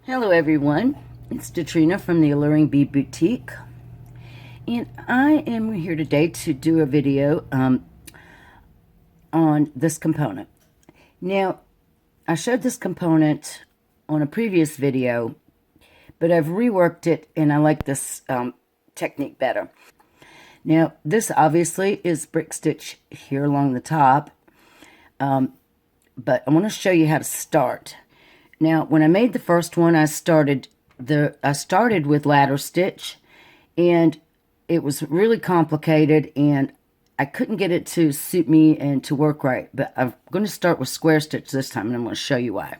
Hello everyone, it's Katrina from the Alluring Bead Boutique, and I am here today to do a video on this component. Now, I showed this component on a previous video, but I've reworked it and I like this technique better. Now, this obviously is brick stitch here along the top, but I want to show you how to start. Now, when I made the first one, I started with ladder stitch, and it was really complicated, and I couldn't get it to suit me and to work right. But I'm going to start with square stitch this time, and I'm going to show you why.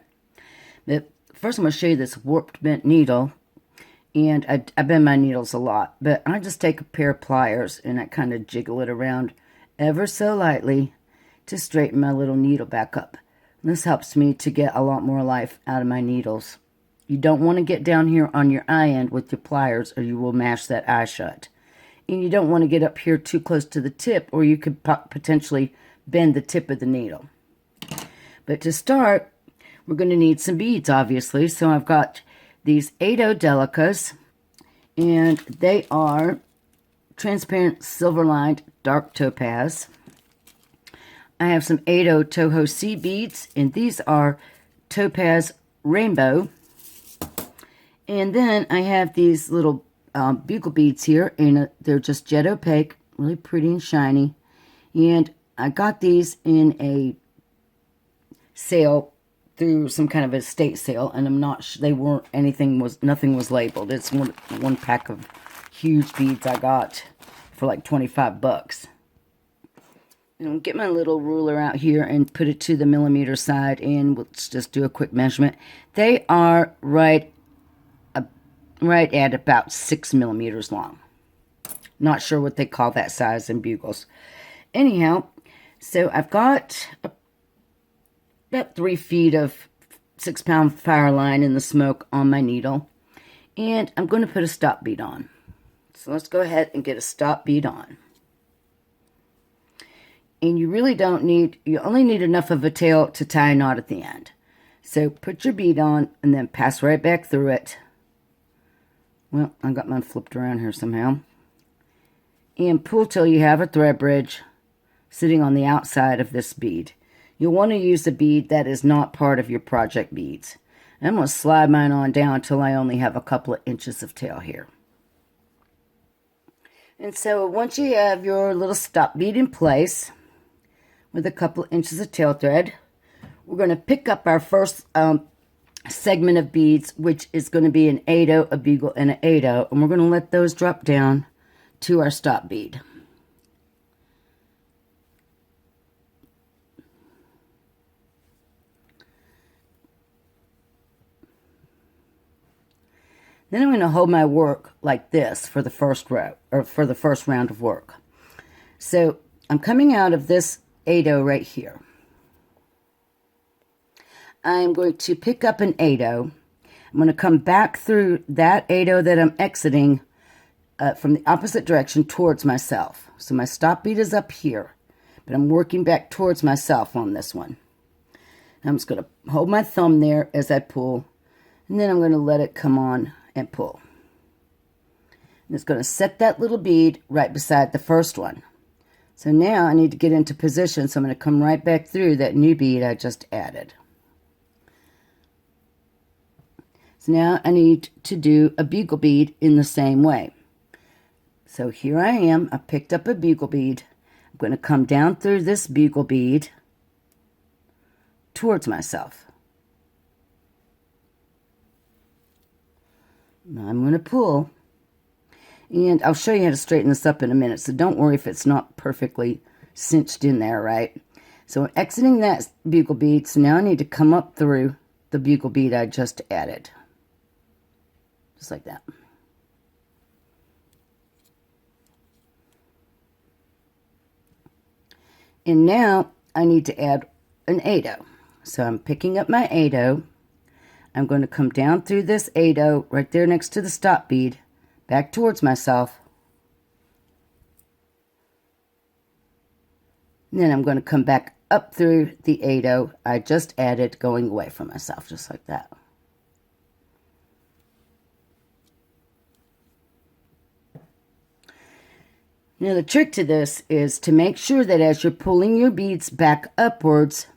But first, I'm going to show you this warped bent needle, and I bend my needles a lot. But I just take a pair of pliers, and I kind of jiggle it around ever so lightly to straighten my little needle back up. This helps me to get a lot more life out of my needles. You don't want to get down here on your eye end with your pliers or you will mash that eye shut. And you don't want to get up here too close to the tip or you could potentially bend the tip of the needle. But to start, we're going to need some beads, obviously. So I've got these 8/0 Delicas, and they are transparent silver-lined dark topaz. I have some 8/0 Toho C beads, and these are Topaz Rainbow. And then I have these little bugle beads here, and they're just jet opaque, really pretty and shiny. And I got these in a sale through some kind of estate sale, and I'm not they weren't nothing was labeled. It's one pack of huge beads I got for like 25 bucks. Get my little ruler out here and put it to the millimeter side, and let's just do a quick measurement. They are right at about 6 millimeters long. Not sure what they call that size in bugles. Anyhow, so I've got about 3 feet of 6-pound fire line in the smoke on my needle, and I'm going to put a stop bead on. So let's go ahead and get a stop bead on. And you really don't need, you only need enough of a tail to tie a knot at the end. So put your bead on and then pass right back through it. Well, I got mine flipped around here somehow. And pull till you have a thread bridge sitting on the outside of this bead. You'll want to use a bead that is not part of your project beads. I'm going to slide mine on down until I only have a couple of inches of tail here. And so once you have your little stop bead in place, with a couple of inches of tail thread, we're going to pick up our first segment of beads, which is going to be an 8/0, a bugle, and an 8/0, and we're going to let those drop down to our stop bead. Then I'm going to hold my work like this for the first row, or for the first round of work. So I'm coming out of this 8/0 right here. I'm going to pick up an 8/0. I'm going to come back through that 8/0 that I'm exiting from the opposite direction towards myself. So my stop bead is up here, but I'm working back towards myself on this one. I'm just going to hold my thumb there as I pull, and then I'm going to let it come on and pull. And it's going to set that little bead right beside the first one. So now I need to get into position, so I'm going to come right back through that new bead I just added. So now I need to do a bugle bead in the same way. So here I am, I picked up a bugle bead. I'm going to come down through this bugle bead towards myself. Now I'm going to pull. And I'll show you how to straighten this up in a minute, so don't worry if it's not perfectly cinched in there, right? So I'm exiting that bugle bead, so now I need to come up through the bugle bead I just added. Just like that. And now I need to add an 8/0. So I'm picking up my 8/0. I'm going to come down through this 8/0 right there next to the stop bead, back towards myself. And then I'm going to come back up through the 8/0 I just added, going away from myself, just like that. Now the trick to this is to make sure that as you're pulling your beads back upwards,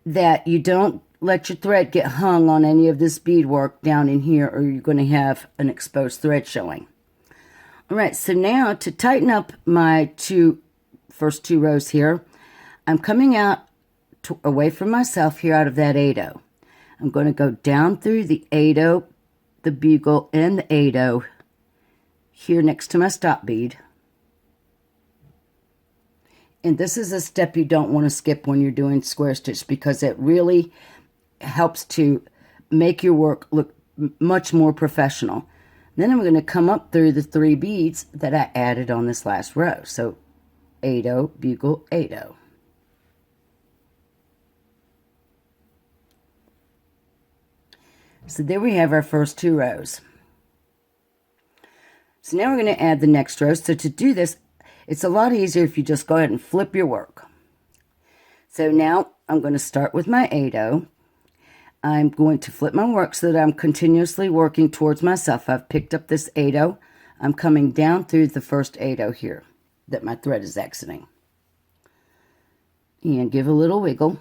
that you don't let your thread get hung on any of this beadwork down in here, or you're going to have an exposed thread showing. All right, so now to tighten up my first two rows here, I'm coming out away from myself here out of that 8-0. I'm going to go down through the 8-0, the bugle, and the 8-0 here next to my stop bead. And this is a step you don't want to skip when you're doing square stitch, because it really helps to make your work look much more professional. Then I'm going to come up through the 3 beads that I added on this last row. So 8-0, bugle, 8-0. So there we have our first 2 rows. So now we're going to add the next row. So to do this, it's a lot easier if you just go ahead and flip your work. So now I'm going to start with my 8-0. I'm going to flip my work so that I'm continuously working towards myself. I've picked up this 8-0. I'm coming down through the first 8-0 here that my thread is exiting. And give a little wiggle.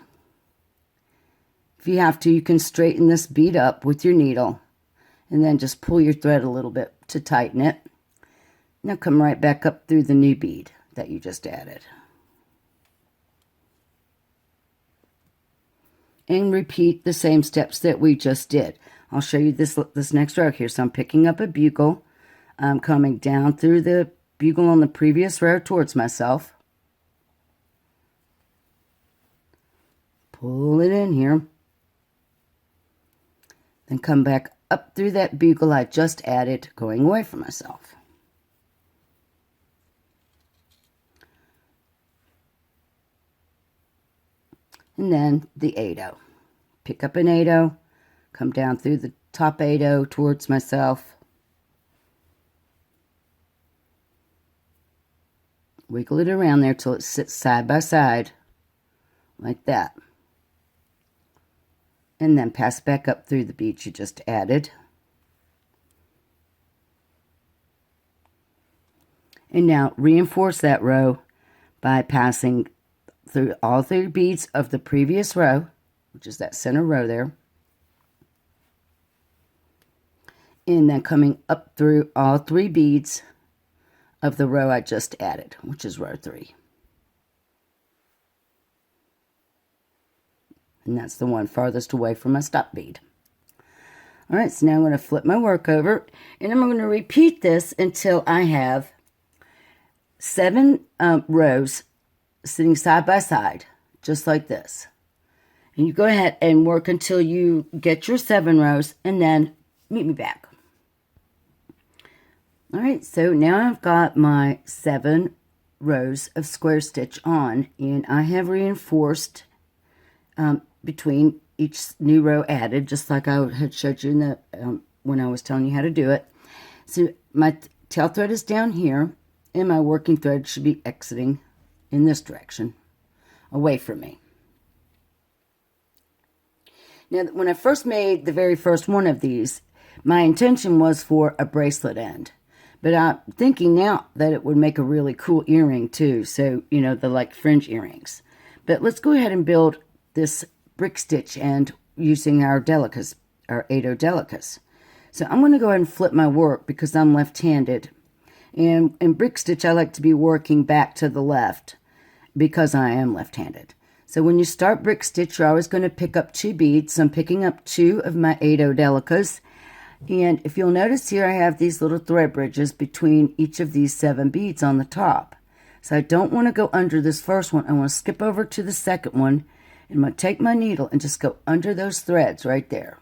If you have to, you can straighten this bead up with your needle and then just pull your thread a little bit to tighten it. Now come right back up through the new bead that you just added. And repeat the same steps that we just did. I'll show you this next row here. So I'm picking up a bugle. I'm coming down through the bugle on the previous row towards myself. Pull it in here. Then come back up through that bugle I just added, going away from myself. And then the 8-0. Pick up an 8-0, come down through the top 8-0 towards myself. Wiggle it around there till it sits side by side, like that. And then pass back up through the beads you just added. And now reinforce that row by passing through all 3 beads of the previous row, which is that center row there. And then coming up through all 3 beads of the row I just added, which is row 3. And that's the one farthest away from my stop bead. All right, so now I'm going to flip my work over, and I'm going to repeat this until I have 7 rows sitting side by side, just like this. And you go ahead and work until you get your 7 rows, and then meet me back. All right, so now I've got my 7 rows of square stitch on, and I have reinforced between each new row added, just like I had showed you in the when I was telling you how to do it. So my tail thread is down here, and my working thread should be exiting in this direction, away from me. Now, when I first made the very first one of these, my intention was for a bracelet end. But I'm thinking now that it would make a really cool earring too. So, you know, the like fringe earrings. But let's go ahead and build this brick stitch end using our delicas, our 8-0 delicas. So I'm going to go ahead and flip my work because I'm left-handed. And in brick stitch, I like to be working back to the left because I am left-handed. So when you start brick stitch, you're always going to pick up 2 beads. So I'm picking up 2 of my 8-0 delicas. And if you'll notice here, I have these little thread bridges between each of these 7 beads on the top. So I don't want to go under this first one. I want to skip over to the second one. And I'm going to take my needle and just go under those threads right there.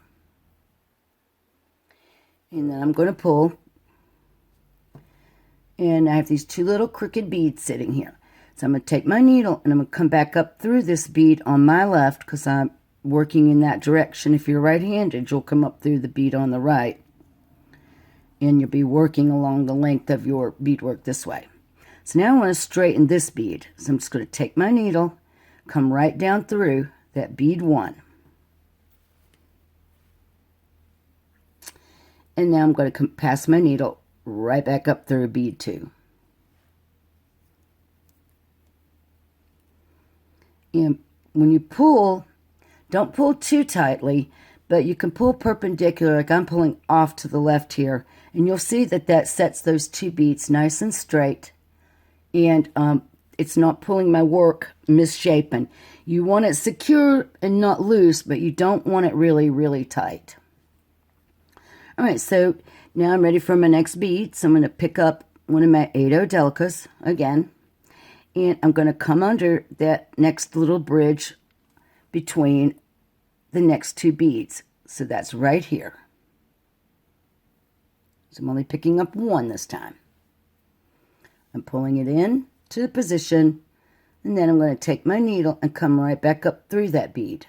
And then I'm going to pull. And I have these 2 little crooked beads sitting here. So I'm going to take my needle and I'm going to come back up through this bead on my left because I'm working in that direction. If you're right-handed, you'll come up through the bead on the right. And you'll be working along the length of your beadwork this way. So now I want to straighten this bead. So I'm just going to take my needle, come right down through that bead 1. And now I'm going to pass my needle right back up through bead 2. And when you pull, don't pull too tightly, but you can pull perpendicular, like I'm pulling off to the left here, and you'll see that that sets those 2 beads nice and straight, and it's not pulling my work misshapen. You want it secure and not loose, but you don't want it really, really tight. All right, so now I'm ready for my next bead. So I'm going to pick up one of my 8 delicas again, and I'm going to come under that next little bridge between the next 2 beads. So that's right here. So I'm only picking up 1 this time. I'm pulling it in to the position, and then I'm going to take my needle and come right back up through that bead.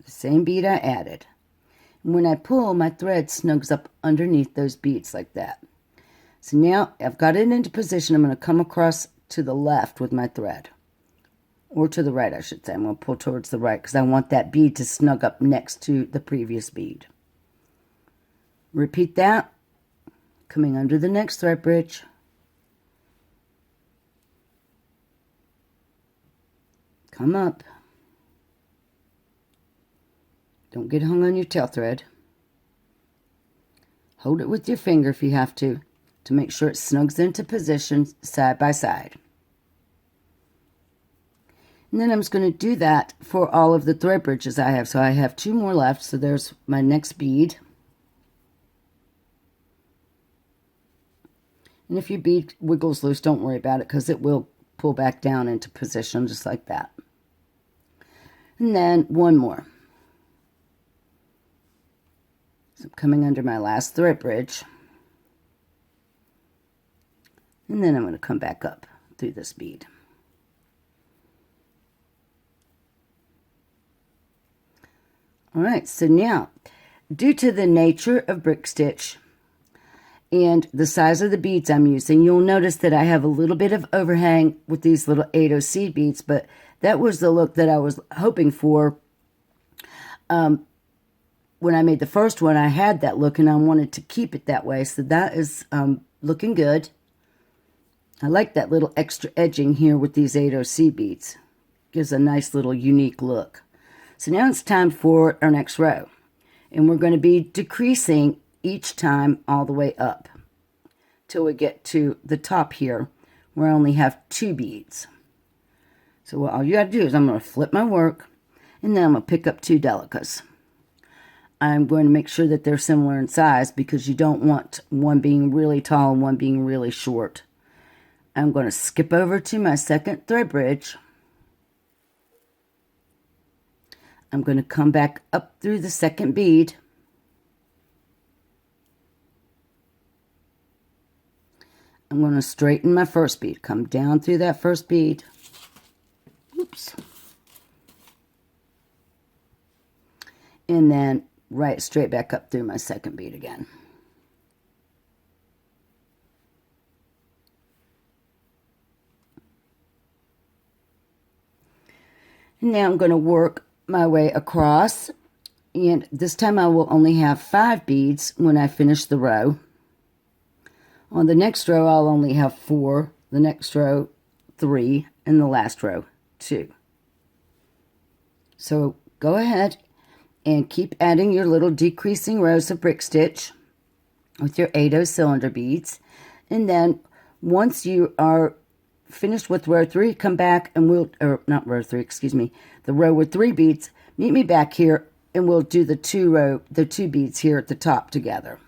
The same bead I added. And when I pull, my thread snugs up underneath those beads like that. So now I've got it into position. I'm going to come across to the left with my thread. Or to the right, I should say. I'm going to pull towards the right because I want that bead to snug up next to the previous bead. Repeat that. Coming under the next thread bridge. Come up. Don't get hung on your tail thread. Hold it with your finger if you have to make sure it snugs into position side by side. And then I'm just going to do that for all of the thread bridges I have. So I have 2 more left. So there's my next bead. And if your bead wiggles loose, don't worry about it because it will pull back down into position just like that. And then 1 more. So I'm coming under my last thread bridge. And then I'm going to come back up through this bead. All right, so now, due to the nature of brick stitch and the size of the beads I'm using, you'll notice that I have a little bit of overhang with these little 8 seed beads, but that was the look that I was hoping for. When I made the first one, I had that look, and I wanted to keep it that way, so that is looking good. I like that little extra edging here with these 8 seed beads. Gives a nice little unique look. So now it's time for our next row. And we're going to be decreasing each time all the way up till we get to the top here where I only have 2 beads. So what all you got to do is I'm going to flip my work, and then I'm going to pick up 2 delicas. I'm going to make sure that they're similar in size because you don't want one being really tall and one being really short. I'm going to skip over to my second thread bridge. I'm going to come back up through the second bead. I'm going to straighten my first bead. Come down through that first bead. Oops. And then right straight back up through my second bead again. And now I'm going to work my way across, and this time I will only have 5 beads when I finish the row. On the next row I'll only have 4, the next row 3, and the last row 2. So go ahead and keep adding your little decreasing rows of brick stitch with your 8 cylinder beads, and then once you are finished with row 3, come back and we'll, or not row 3, excuse me, the row with 3 beads, meet me back here and we'll do the 2 beads here at the top together.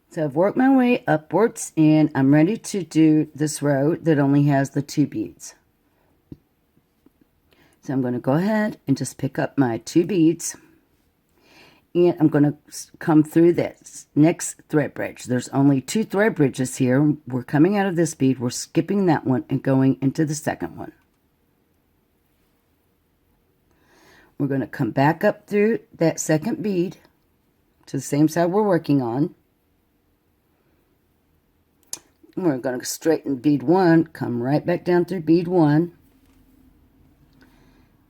So I've worked my way upwards and I'm ready to do this row that only has the 2 beads. So I'm going to go ahead and just pick up my 2 beads. And I'm going to come through this next thread bridge. There's only 2 thread bridges here. We're coming out of this bead. We're skipping that one and going into the second one. We're going to come back up through that second bead to the same side we're working on. And we're going to straighten bead 1, come right back down through bead 1.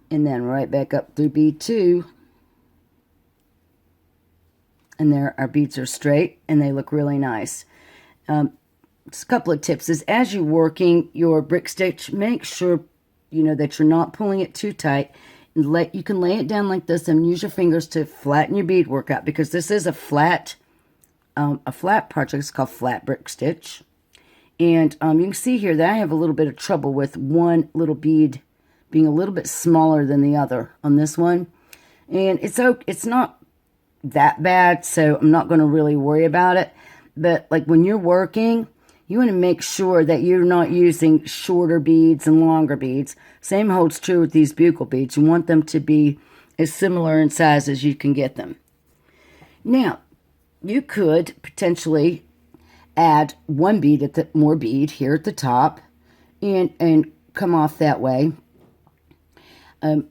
And then right back up through bead 2. And there our beads are straight and they look really nice. just a couple of tips is as you're working your brick stitch, make sure, you know, that you're not pulling it too tight. And you can lay it down like this and use your fingers to flatten your beadwork out, because this is a flat project. It's called flat brick stitch. And you can see here that I have a little bit of trouble with one little bead being a little bit smaller than the other on this one. And it's not that bad, so I'm not going to really worry about it. But like when you're working, you want to make sure that you're not using shorter beads and longer beads. Same holds true with these bugle beads. You want them to be as similar in size as you can get them. Now, you could potentially add one bead more bead here at the top and come off that way.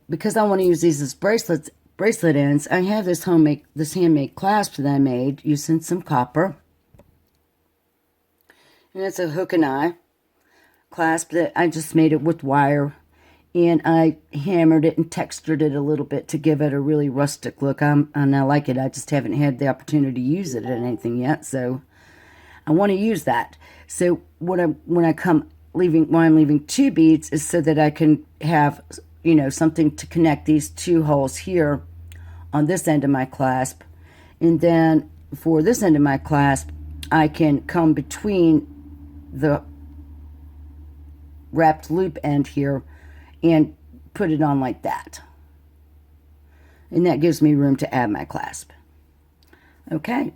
Because I want to use these as bracelet ends, I have this handmade clasp that I made using some copper. And it's a hook and eye clasp that I just made it with wire. And I hammered it and textured it a little bit to give it a really rustic look. And I like it. I just haven't had the opportunity to use it in anything yet. So I want to use that. So when I'm leaving 2 beads is so that I can have, you know, something to connect these 2 holes here on this end of my clasp. And then for this end of my clasp, I can come between the wrapped loop end here and put it on like that. And that gives me room to add my clasp. Okay.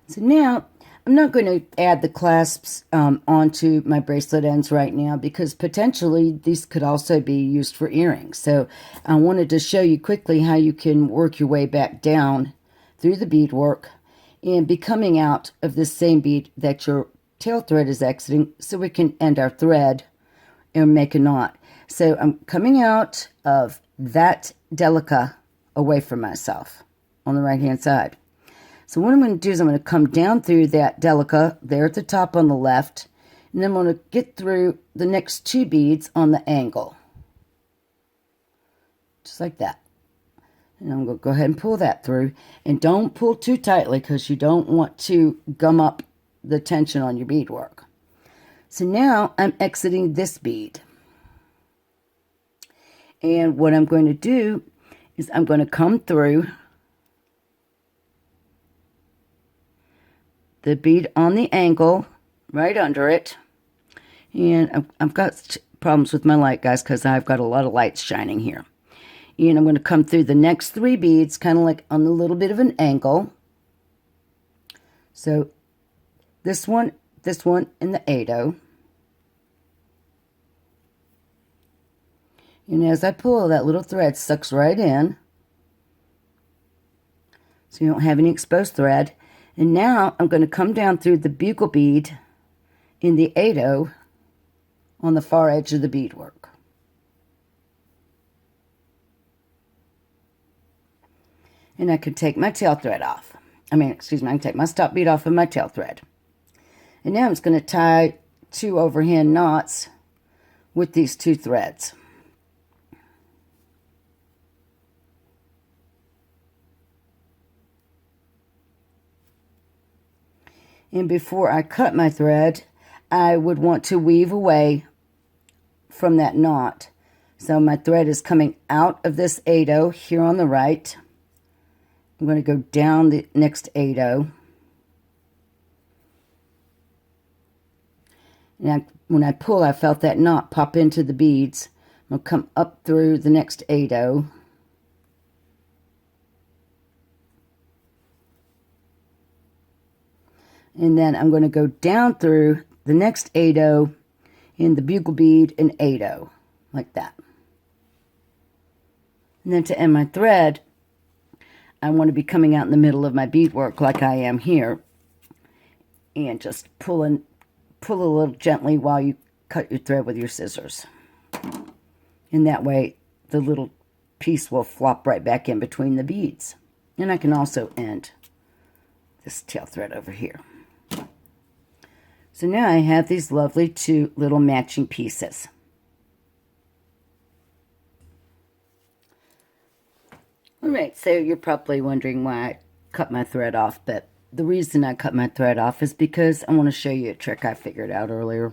So now, I'm not going to add the clasps onto my bracelet ends right now, because potentially these could also be used for earrings. So I wanted to show you quickly how you can work your way back down through the beadwork and be coming out of this same bead that your tail thread is exiting, so we can end our thread and make a knot. So I'm coming out of that delica away from myself on the right hand side. So what I'm going to do is I'm going to come down through that delica there at the top on the left, and then I'm going to get through the next 2 beads on the angle. Just like that. And I'm going to go ahead and pull that through. And don't pull too tightly, because you don't want to gum up the tension on your beadwork. So now I'm exiting this bead. And what I'm going to do is I'm going to come through the bead on the angle, right under it. And I've got problems with my light, guys, because I've got a lot of lights shining here. And I'm going to come through the next 3 beads, kind of like on a little bit of an angle. So this one, and the 8-0. And as I pull, that little thread sucks right in, so you don't have any exposed thread. And now I'm going to come down through the bugle bead in the 8-0 on the far edge of the beadwork. And I can take my tail thread off. I can take my stop bead off of my tail thread. And now I'm just going to tie 2 overhand knots with these 2 threads. And before I cut my thread, I would want to weave away from that knot. So my thread is coming out of this 8-0 here on the right. I'm going to go down the next 8-0. And when I pull, I felt that knot pop into the beads. I'm going to come up through the next 8-0. And then I'm going to go down through the next 8-0 in the bugle bead and 8-0, like that. And then to end my thread, I want to be coming out in the middle of my beadwork like I am here, and just pull a little gently while you cut your thread with your scissors. And that way the little piece will flop right back in between the beads. And I can also end this tail thread over here. So now I have these lovely 2 little matching pieces. Alright, so you're probably wondering why I cut my thread off, but the reason I cut my thread off is because I want to show you a trick I figured out earlier.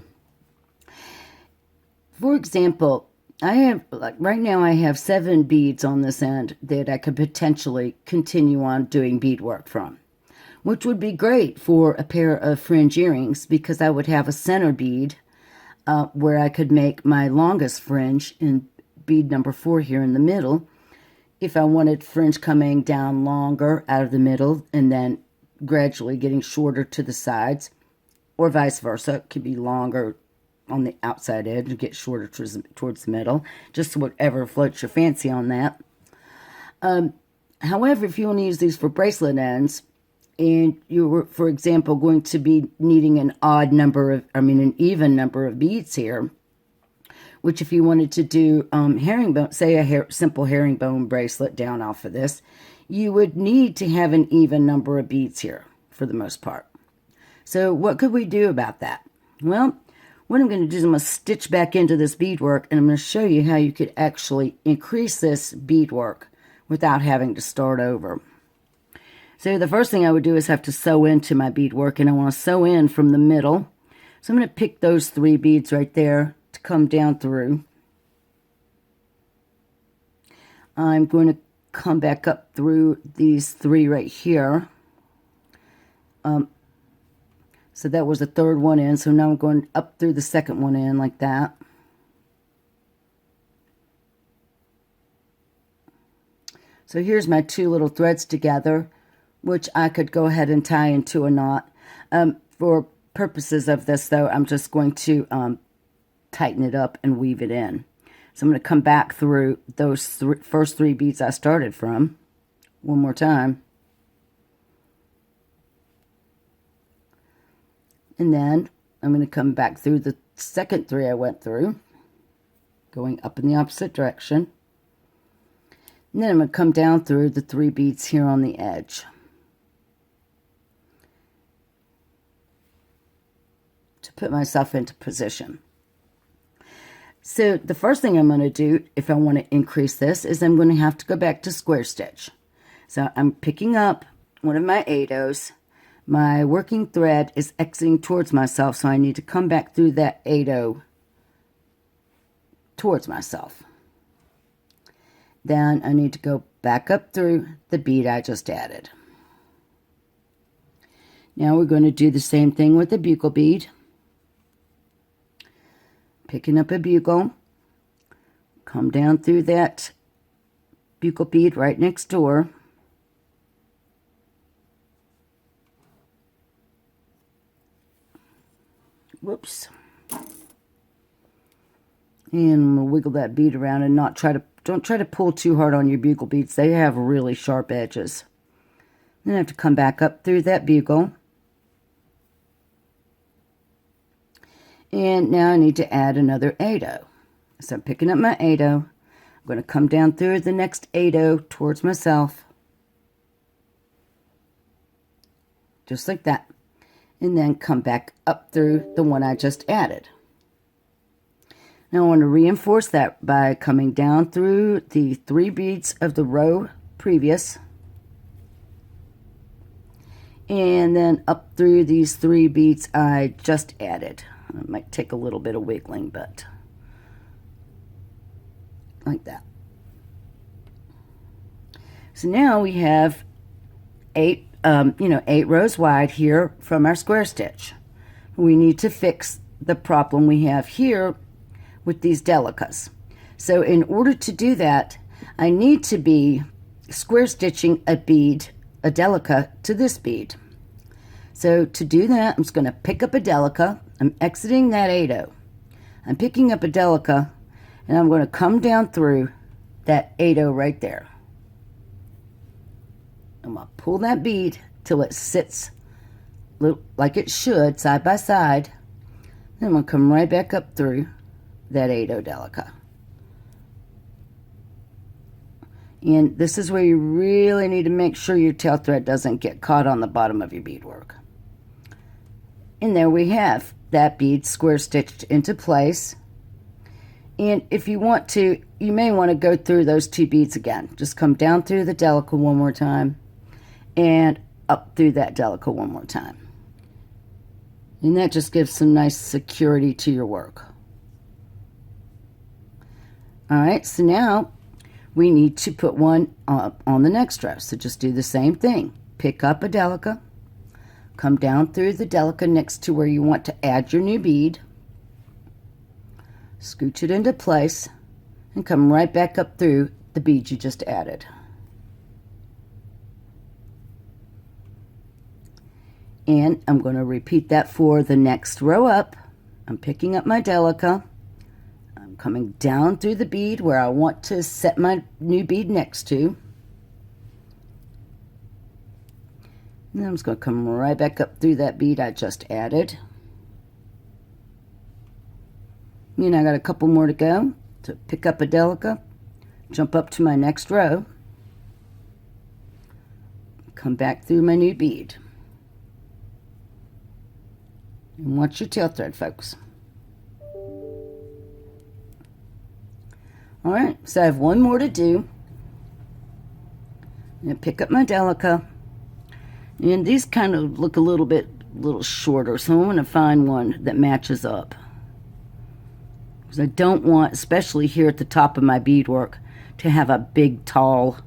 For example, I have, like right now I have 7 beads on this end that I could potentially continue on doing beadwork from, which would be great for a pair of fringe earrings because I would have a center bead where I could make my longest fringe in bead number 4 here in the middle. If I wanted fringe coming down longer out of the middle and then gradually getting shorter to the sides, or vice versa, it could be longer on the outside edge and get shorter towards the middle, just whatever floats your fancy on that. However, if you want to use these for bracelet ends, and you were, for example, going to be needing an an even number of beads here, which if you wanted to do herringbone, say a simple herringbone bracelet down off of this, you would need to have an even number of beads here for the most part. So what could we do about that? Well, what I'm going to do is I'm going to stitch back into this beadwork, and I'm going to show you how you could actually increase this beadwork without having to start over. So the first thing I would do is have to sew into my beadwork, and I want to sew in from the middle. So I'm going to pick those 3 beads right there to come down through. I'm going to come back up through these 3 right here. So that was the 3rd one in, so now I'm going up through the 2nd one in like that. So here's my 2 little threads together, which I could go ahead and tie into a knot. For purposes of this, though, I'm just going to tighten it up and weave it in. So I'm going to come back through those first 3 beads I started from one more time. And then I'm going to come back through the second 3 I went through, going up in the opposite direction. And then I'm going to come down through the 3 beads here on the edge to put myself into position. So the first thing I'm going to do if I want to increase this is I'm going to have to go back to square stitch. So I'm picking up one of my 8-ohs. My working thread is exiting towards myself, so I need to come back through that 8-oh towards myself. Then I need to go back up through the bead I just added. Now we're going to do the same thing with the bugle bead. Picking up a bugle, come down through that bugle bead right next door. Whoops. And we'll wiggle that bead around and don't try to pull too hard on your bugle beads. They have really sharp edges. Then I have to come back up through that bugle. And now I need to add another 8-oh. So I'm picking up my 8-oh. I'm going to come down through the next 8-oh towards myself. Just like that. And then come back up through the one I just added. Now I want to reinforce that by coming down through the 3 beads of the row previous. And then up through these 3 beads I just added. It might take a little bit of wiggling, but like that. So now we have 8 rows wide here from our square stitch. We need to fix the problem we have here with these delicas. So in order to do that, I need to be square stitching a bead, a delica, to this bead. So to do that, I'm just going to pick up a delica. I'm exiting that 8-oh. I'm picking up a delica, and I'm going to come down through that 8-oh right there. I'm going to pull that bead till it sits like it should, side by side. Then I'm going to come right back up through that 8-oh delica. And this is where you really need to make sure your tail thread doesn't get caught on the bottom of your beadwork. And there we have that bead square stitched into place. And if you want to, you may want to go through those 2 beads again. Just come down through the delica one more time and up through that delica one more time. And that just gives some nice security to your work. All right, so now we need to put one on the next row. So just do the same thing. Pick up a delica, come down through the delica next to where you want to add your new bead, scooch it into place, and come right back up through the bead you just added. And I'm going to repeat that for the next row up. I'm picking up my delica, I'm coming down through the bead where I want to set my new bead next to. And then I'm just going to come right back up through that bead I just added. And I got a couple more to go. So pick up a delica, jump up to my next row, come back through my new bead. And watch your tail thread, folks. All right, so I have one more to do. I'm going to pick up my delica. And these kind of look a little shorter, so I'm going to find one that matches up. Because I don't want, especially here at the top of my beadwork, to have a big, tall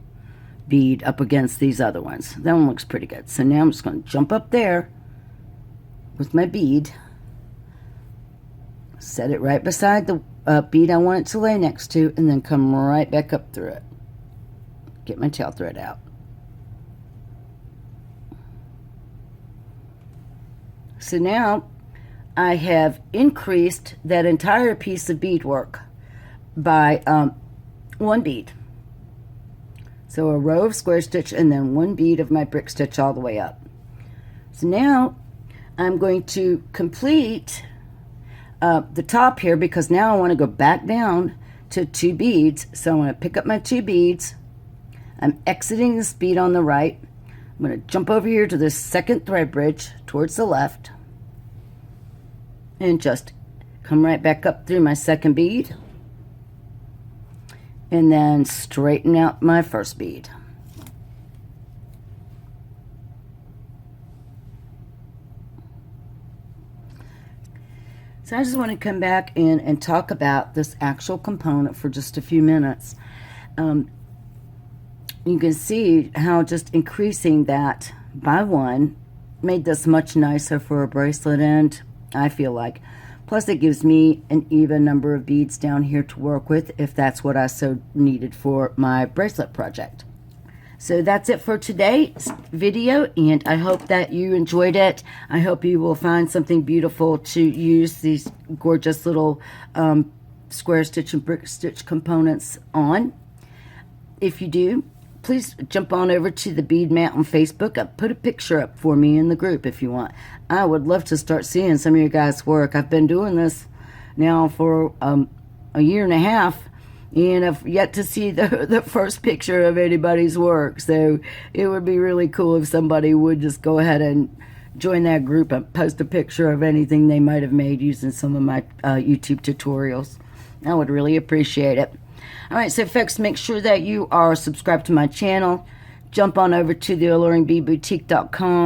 bead up against these other ones. That one looks pretty good. So now I'm just going to jump up there with my bead, set it right beside the bead I want it to lay next to, and then come right back up through it. Get my tail thread out. So now I have increased that entire piece of beadwork by one bead. So a row of square stitch and then one bead of my brick stitch all the way up. So now I'm going to complete the top here, because now I want to go back down to 2 beads. So I'm going to pick up my 2 beads. I'm exiting this bead on the right. I'm going to jump over here to this second thread bridge towards the left and just come right back up through my second bead and then straighten out my first bead. So I just want to come back in and talk about this actual component for just a few minutes. You can see how just increasing that by 1 made this much nicer for a bracelet end, I feel like. Plus it gives me an even number of beads down here to work with if that's what I so needed for my bracelet project. So that's it for today's video, and I hope that you enjoyed it. I hope you will find something beautiful to use these gorgeous little square stitch and brick stitch components on. If you do, please jump on over to the Bead Mountain Facebook. Put a picture up for me in the group if you want. I would love to start seeing some of your guys' work. I've been doing this now for a year and a half, and I've yet to see the first picture of anybody's work. So it would be really cool if somebody would just go ahead and join that group and post a picture of anything they might have made using some of my YouTube tutorials. I would really appreciate it. All right, so folks, make sure that you are subscribed to my channel. Jump on over to the alluringboutique.com.